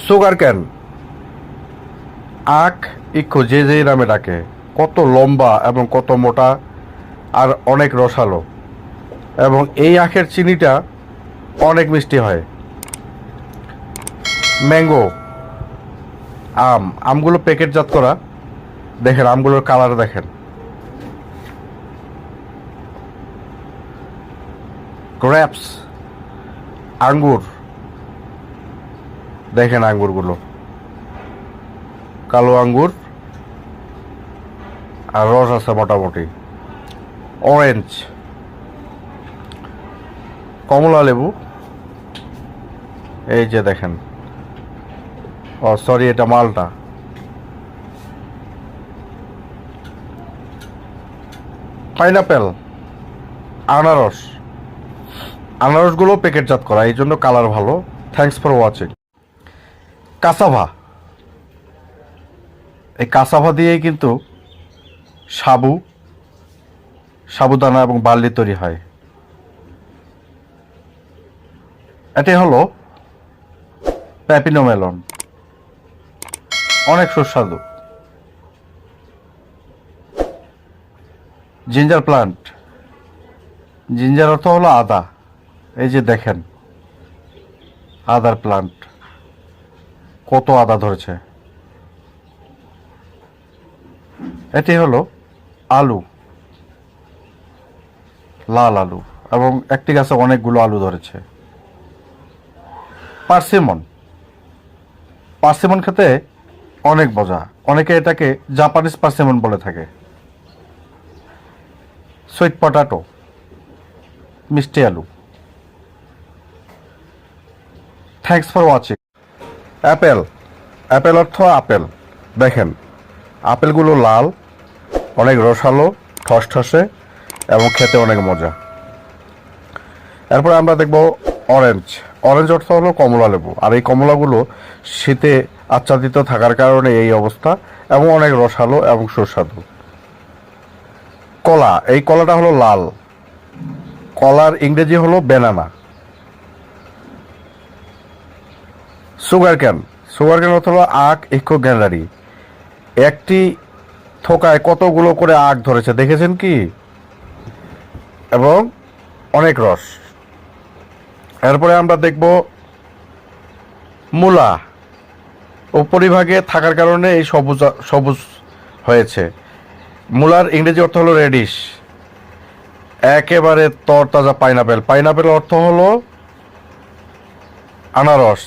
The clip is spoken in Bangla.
সুগার ক্যান, আখ ইক্ষু যে যেই নামে ডাকে, কত লম্বা এবং কত মোটা আর অনেক রসালো, এবং এই আখের চিনিটা অনেক মিষ্টি হয়। ম্যাঙ্গো, আমগুলো প্যাকেটজাত করা, দেখেন আমগুলোর কালার দেখেন। গ্রেপস, আঙ্গুর, দেখেন আঙ্গুরগুলো কালো আঙ্গুর আর রস আছে মোটামুটি। অরেঞ্জ, কমলা লেবু, এই যে দেখেন, ও সরি এটা মালটা। পাইনাপেল, আনারস, আনারসগুলো প্যাকেটজাত করা, এই জন্য কালার ভালো। Thanks for watching. কাসাভা, এই কাসাভা দিয়েই কিন্তু সাবুদানা এবং বার্লি তৈরি হয়। এটি হলো প্যাপিনো মেলন, অনেক সুস্বাদু। জিঞ্জার প্লান্ট, জিঞ্জার অর্থ হলো আদা, এই যে দেখেন আদার প্লান্ট, কত আদা ধরেছে। এটি হলো আলু, লাল আলু, এবং একটি গাছে অনেকগুলো আলু ধরেছে। পার্সিমন, পার্সিমন খেতে অনেক মজা, অনেকে এটাকে জাপানিজ পার্সিমন বলে থাকে। সুইট পটাটো, মিষ্টি আলু। Thanks for watching. Apple, Apple অর্থ আপেল, দেখেন আপেলগুলো লাল, অনেক রসালো, ঠসঠসে এবং খেতে অনেক মজা। এরপরে আমরা দেখব অরেঞ্জ, অরেঞ্জ অর্থ হলো কমলা লেবু, আর এই কমলাগুলো শীতে আচ্ছাদিত থাকার কারণে এই অবস্থা, এবং অনেক রসালো এবং সুস্বাদু। কলা, এই কলাটা হলো লাল, কলার ইংরেজি হলো banana. Sugar cane, sugar cane অর্থ হলো আখ ইক্ষু গ্যান্ডারি, একটি থোকায় কতগুলো করে আখ ধরেছে দেখেছেন কি, এবং অনেক রস। এরপরে আমরা দেখব মূলা, উপরিভাগে থাকার কারণে এই সবুজ সবুজ হয়েছে। মূলার ইংরেজি অর্থ হলো রেডিশ। একেবারে তরতাজা পাইনাপেল, পাইনাপেল অর্থ হলো আনারস,